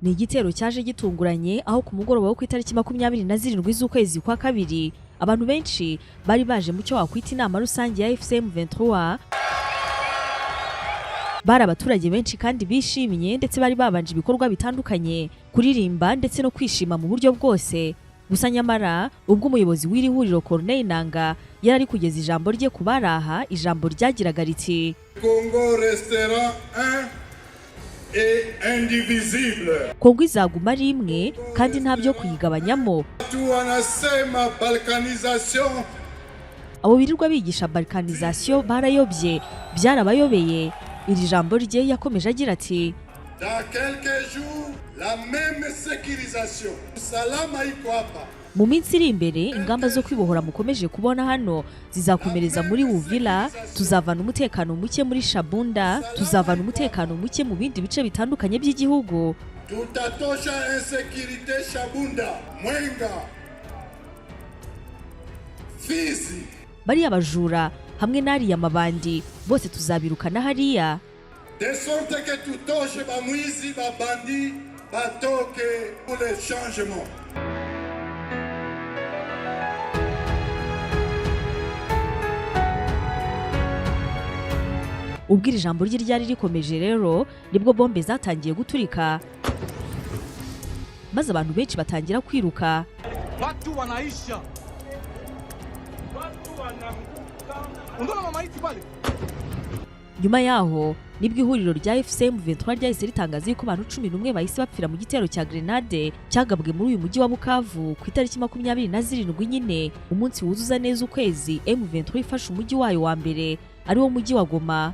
Ni igitero cyaje gitunguranye aho ku mugoroba wo ku itariki 27 z'ukwezi kwa kabiri abantu benshi bari baje mu cyo wakwita inama rusange ya FCM 23. Bari abaturage benshi kandi bishimye ndetse bari babanje ibikorwa bitandukanye kuririmba ndetse no kwishima mu buryo bwose. Gusa nyamara ubwo umuyobozi w'iri huriro Corneille Nanga yari ari kugeza ijambo rye ku baraha, ijambo ryagiraga riti Congo restera un et indivisible. Kongo izaguma ari imwe kandi nta byo kuyigabanyamo. Tuanasema balkanisation. Abo birirwa bigisha balkanisation barayobye, byarabayobeye. Iri jambo rye yakomeje agira ati Dans quelques jours, la même sécurisation. Salama iko hapa. Mu minsi iri imbere ingamba zo kwibohora mukomeje kubona hano zizakomereza muri Uvira, tuzavana umutekano muke muri Shabunda, tuzavana umutekano muke mu bindi bice bitandukanye by'igihugu. Tutatosha insécurité Shabunda, Mwenga, Fizi. Bari abajura hamwe n'ariya mabandi bose tuzabirukana hariya. De sorte que tutoshe bamwizi babandi batoke pour le changement. Ubwira ijambo rye ryari rikomeje rero nibwo bombe zatangiye guturika, maze abantu benshi batangira kwiruka. Watu wanaisha. Watu wananguka. Unaona mamaiti pale? Nyuma yaho nibwo ihuriro rya FCM 23 ryahise ritangaza yuko abantu 11 bahise bapfira mu gitero cya grenade cyagabwe muri uyu mujyi wa Bukavu ku itariki 27 nyine, umunsi wuzuza neza ukwezi M23 ifashe umujyi wayo wa mbere ari wo mujyi wa Goma.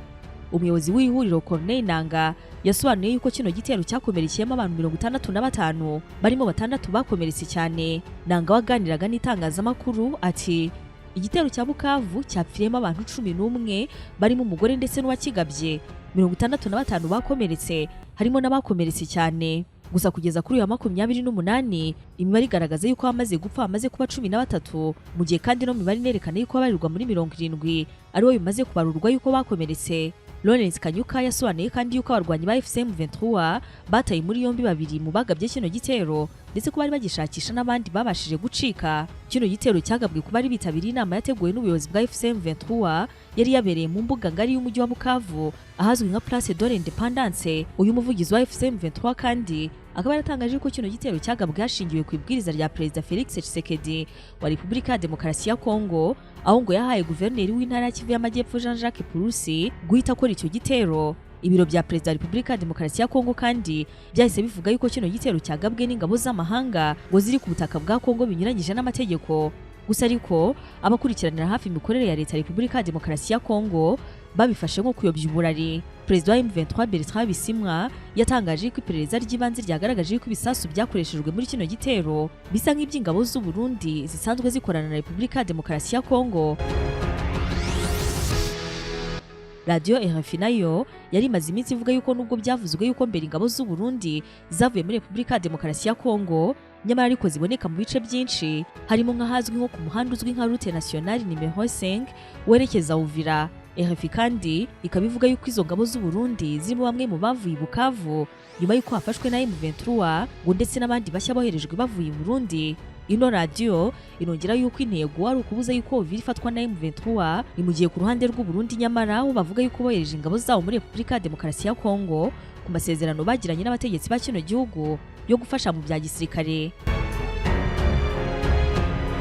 Umuyobozi w'ihuriro Corneille Nanga yasobanuye yuko kino gitero cyakomerekeyemo abantu 65 barimo 6 bakomeretse cyane. Nanga waganiraga n'itangazamakuru ati igitero cya Bukavu cyapfiriyemo abantu 11 barimo umugore ndetse n'uwakigabye, 65 bakomeretse harimo n'abakomeretse cyane. Gusa kugeza kuri uyu 28 imibare igaragaza yuko amaze gupfa amaze kuba 13, mu gihe kandi no mibare nerekana yuko abarirwa muri 70 ari wo bimaze kubarurwa yuko bakomeretse. Lawrence Kanyuka yasobanuye kandi yuko abarwanyi ba FCM 23 bataye muri yombi babiri mu bagabye kino gitero ndetse ko bari bagishakisha n'abandi babashije gucika. Kino gitero cyagabwe ku bari bitabiriye inama yateguwe n'ubuyobozi bwa FCM 23 yari yabereye mu mbuga ngari y'umujyi wa Bukavu ahazwi nka Place de l'Independance. Uyu muvugizi wa FCM 23 kandi akaba yaratangaje ko kino gitero cyagabwe hashingiwe ku ibwiriza rya Perezida Felix Tshisekedi wa Repubulika ya Demokarasi ya Congo, aho ngo yahaye guverineri w'intara ya Kivu y'Amajyepfo Jean-Jacques Purusi guhita akora icyo gitero. Ibiro bya Perezida wa Repubulika ya Demokarasi ya Congo kandi byahise bivuga yuko kino gitero cyagabwe n'ingabo z'amahanga ngo ziri ku butaka bwa Congo binyuranyije n'amategeko. Gusa ariko abakurikiranira hafi imikorere ya leta ya Repubulika ya Demokarasi ya Congo babifashe nko kuyobya uburari. Perezida wa M23 Bertrand Bisimwa yatangaje ko iperereza ry'ibanze ryagaragaje ko ibisasu byakoreshejwe muri kino gitero bisa nk'iby'ingabo z'u Burundi zisanzwe zikorana na Repubulika ya Demokarasi ya Congo. Radio RFI nayo yari imaze iminsi ivuga yuko nubwo byavuzwe yuko mbere ingabo z'u Burundi zavuye muri Repubulika ya Demokarasi ya Congo, nyamara ariko ziboneka mu bice byinshi harimo nk'ahazwi nko ku muhanda uzwi nka Route Nationale numero 5 werekeza Uvira. RFI kandi ikabivuga yuko izo ngabo z'u Burundi zirimo bamwe mu bavuye Bukavu nyuma yuko hafashwe na M23 ngo ndetse n'abandi bashya boherejwe bavuye i Burundi. Ino radio inongera yuko intego ari ukubuza yuko Uvira ifatwa na M23, ni mu gihe ku ruhande rw'u Burundi nyamara aho bavuga yuko bohereje ingabo zabo muri Repubulika ya Demokarasi ya Congo ku masezerano bagiranye n'abategetsi ba kino gihugu yo gufasha mu bya gisirikare.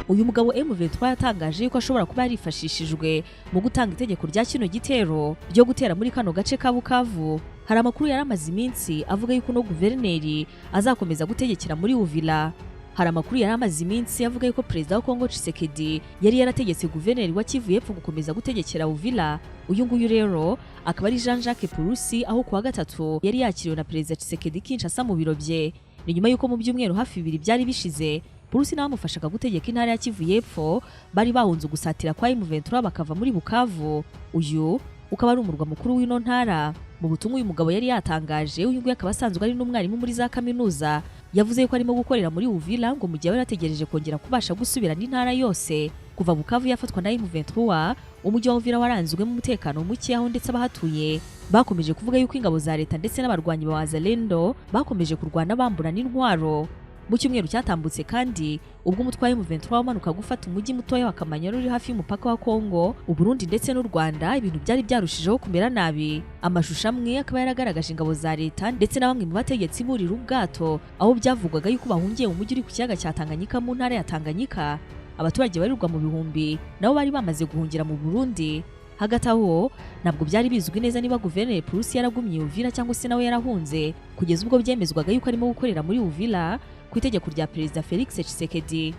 Uyu mugabo M23 yatangaje yuko ashobora kuba yarifashishijwe mu gutanga itegeko rya kino gitero ryo gutera muri kano gace ka Bukavu. Hari amakuru yaramaze iminsi avuga yuko no guverineri azakomeza gutegekera muri Uvira. Hari amakuru yaramaze iminsi avuga yuko Perezida wa Congo Tshisekedi yari yarategetse guverineri wa Kivu y'Epfo gukomeza gutegekera Uvira. Uyu nguyu rero akaba ari Jean-Jacques Purusi, aho kuwa gatatu yari yakiriwe na Perezida Tshisekedi Kinshasa mu biro bye. Ni nyuma yuko mu byumweru hafi 2 byari bishize Purusi nawe amufashaga gutegeka intara ya Kivu y'Epfo bari bahunze gusatira kwa M23 bakava muri Bukavu. Uyu ukaba ari umurwa mukuru w'ino ntara. Mu butumwa uyu mugabo yari yatangaje, uyu nguyu akaba asanzwe ari n'umwarimu muri za kaminuza, yavuze ko arimo gukorera muri Uvira ngo mu gihe yarategereje kongera kubasha gusubirana intara yose kuva Bukavu yafatwa na M23 umujyi wa Uvira waranzwemo umutekano muke aho ndetse abahatuye bakomeje kuvuga yuko ingabo za leta ndetse n'abarwanyi ba Wazalendo bakomeje kurwana bambura n'intwaro. Mu cyumweru cyatambutse kandi ubwo umutwe wa M23 wamanuka gufata umujyi mutoya wa Kamanyoro uri hafi y'umupaka wa Congo, Uburundi ndetse n'u Rwanda, ibintu byari byarushijeho kumera nabi. Amashusho amwe akaba yaragaragaje ingabo za leta ndetse na bamwe mu bategetsi burira ubwato aho byavugwaga yuko bahungiye mu mujyi uri ku kiyaga cya Tanganyika mu ntara ya Tanganyika. Abaturage barirwa mu bihumbi nabo bari bamaze guhungira mu Burundi. Hagati aho ntabwo byari bizwi neza niba guverineri Purusi yaragumye Uvira cyangwa se nawe yarahunze, kugeza ubwo byemezwaga yuko arimo gukorera muri Uvira ku itegeko rya Perezida Felix Tshisekedi.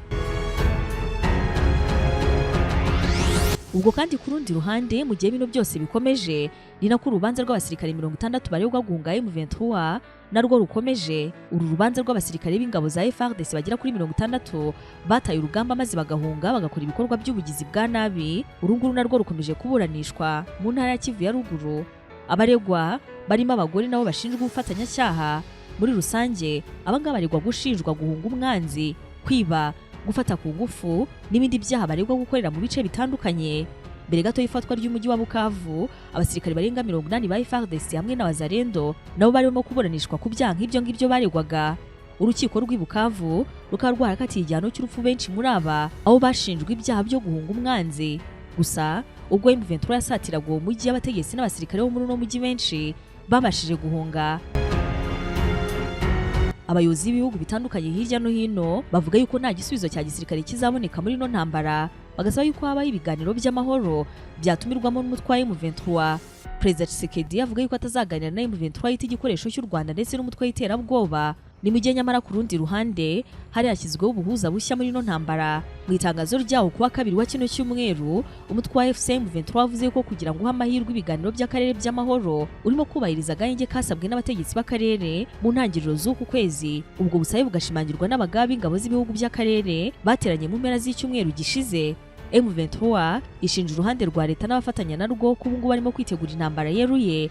Ubwo kandi ku rundi ruhande mu gihe bino byose bikomeje, ni nako urubanza rw'abasirikare 60 baregwa guhunga M23 narwo rukomeje. Uru rubanza rw'abasirikare b'ingabo za FARDC bagera kuri 60 bataye urugamba maze bagahunga bagakora ibikorwa by'ubugizi bwa nabi, urunguru narwo rukomeje kuburanishwa mu ntara ya Kivu ya ruguru. Abaregwa barimo abagore nabo bashinjwa ubufatanyacyaha. Muri rusange abangaba baregwa gushinjwa guhunga umwanzi, kwiba, gufata ku ngufu n'ibindi byaha baregwa gukorera mu bice bitandukanye. Mbere gato y'ifatwa ry'umujyi wa Bukavu, abasirikare barenga 80 ba FARDC hamwe na Wazalendo nabo barimo kuburanishwa ku byaha nk'ibyo ngibyo baregwaga. Urukiko rw'i Bukavu rukaba rwarakatiye igihano cy'urupfu benshi muri aba aho bashinjwa ibyaha byo guhunga umwanzi. Gusa ubwo M23 yasatiraga uwo mujyi, abategetsi n'abasirikare bo muri uno mujyi benshi babashije guhunga. Abayobozi b'ibihugu bitandukanye hirya no hino bavuga yuko nta gisubizo cya gisirikare kizaboneka muri no ntambara, bagasaba yuko habaho ibiganiro by'amahoro byatumirwamo n'umutwe wa M23. Perezida Tshisekedi avuga yuko atazaganira na M23 yita igikoresho cy'u Rwanda ndetse n'umutwe w'iterabwoba. Ni mu gihe nyamara ku rundi ruhande hari hashyizweho ubuhuza bushya muri no ntambara. Mu itangazo ryaho kuwa kabiri wa kino cyumweru, umutwe wa M23 wavuze ko kugira ngo amahirwe ibiganiro by'akarere by'amahoro urimo kubahiriza agahenge kasabwe n'abategetsi b'akarere mu ntangiriro z'uku kwezi. Ubwo busabe bugashimangirwa n'abagaba b'ingabo z'ibihugu by'akarere bateranye mu mpera z'icyumweru gishize. M23 ishinja uruhande rwa leta n'abafatanya narwo ko ubu ngubu barimo kwitegura intambara yeruye.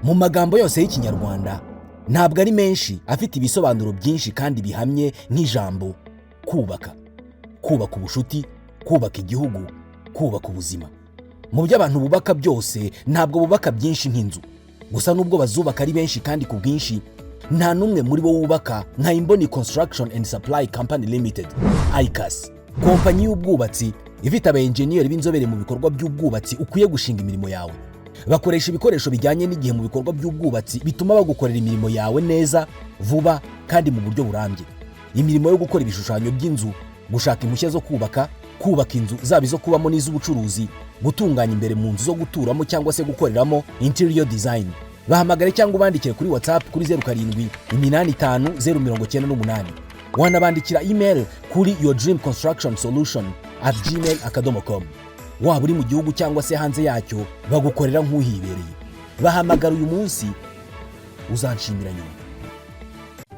Mu magambo yose y'Ikinyarwanda ntabwo ari menshi afite ibisobanuro byinshi kandi bihamye nk'ijambo kubaka. Kubaka ubushuti, kubaka igihugu, kubaka ubuzima. Mu byo abantu bubaka byose ntabwo bubaka byinshi nk'inzu. Gusa nubwo bazubaka ari benshi kandi ku bwinshi, nta numwe muri bo wubaka nka Imboni Construction and Supply Company Limited, ICAS. Kompanyi y'ubwubatsi ifite aba-engineer b'inzobere mu bikorwa by'ubwubatsi ukwiye gushinga imirimo yawe. Bakoresha ibikoresho bijyanye n'igihe mu bikorwa by'ubwubatsi bituma bagukorera imirimo yawe neza, vuba kandi mu buryo burambye. Imirimo yo gukora ibishushanyo by'inzu, gushaka impushya zo kubaka, kubaka inzu zaba izo kubamo n'iz'ubucuruzi, gutunganya imbere mu nzu zo guturamo cyangwa se gukoreramo interior design. Bahamagare cyangwa ubandikire kuri WhatsApp kuri 0785 wanabandikira email kuri yourdreamconstructionsolution@gmail.com. Waba uri mu gihugu cyangwa se hanze yacyo bagukorera nk'uhibereye. Bahamagara uyu munsi uzanshimira nyuma.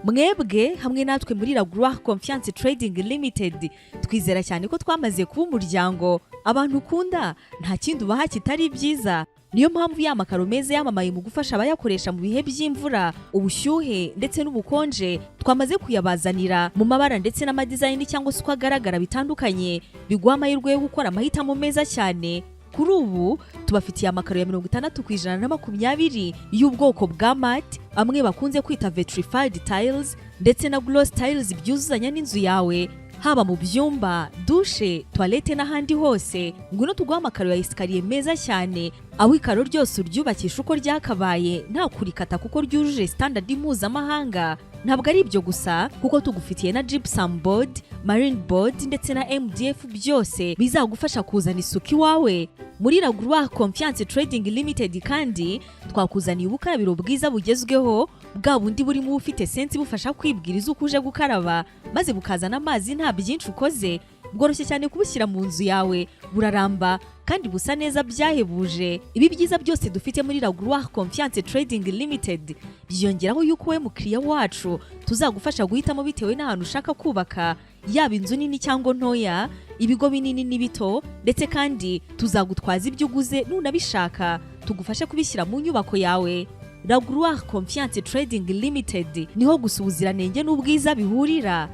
Mwebwe hamwe natwe muri Ragura Confiance Trading Limited twizera cyane ko twamaze kuba umuryango abantu ukunda, nta kindi ubaha kitari byiza. Niyo mpamvu ya makaro meza yamamaye mu gufasha abayakoresha mu bihe by'imvura, ubushyuhe ndetse n'ubukonje twamaze kuyabazanira mu mabara ndetse n'amadesign cyangwa se uko agaragara bitandukanye, biguha amahirwe yo gukora amahitamo meza cyane. Kuri ubu tubafitiye amakaro ya 60% y'ubwoko bwa matte, amwe bakunze kwita vitrified tiles ndetse na gloss tiles byuzuzanya n'inzu yawe, haba mu byumba, douche, toilette n'ahandi hose. Ngwino tuguha amakaro ya esikariye meza cyane, aho ikaro ryose uryubakisha uko ryakabaye nta kurikata kuko ryujuje standard mpuzamahanga. Ntabwo ari ibyo gusa kuko tugufitiye na gypsum board, marine board ndetse na MDF byose bizagufasha kuzana isuku iwawe. Muri Ragura Confiance Trading Limited kandi twakuzaniye ubukarabiro bwiza bugezweho, bwa bundi burimo ufite sensi bufasha kwibwiriza uko uje gukaraba maze bukazana amazi nta byinshi ukoze. Bworoshye cyane kubushyira mu nzu yawe, buraramba kandi busa neza byahebuje. Ibi byiza byose dufite muri Ragura Confiance Trading Limited byiyongeraho yuko we mukiriya wacu tuzagufasha guhitamo bitewe n'ahantu ushaka kubaka, yaba inzu nini cyangwa ntoya, ibigo binini n'ibito, ndetse kandi tuzagutwaza ibyo uguze nunabishaka. tugufashe kubishyira mu nyubako yawe. La Gloire Confiance Trading Limited niho gusa ubuziranenge n'ubwiza bihurira.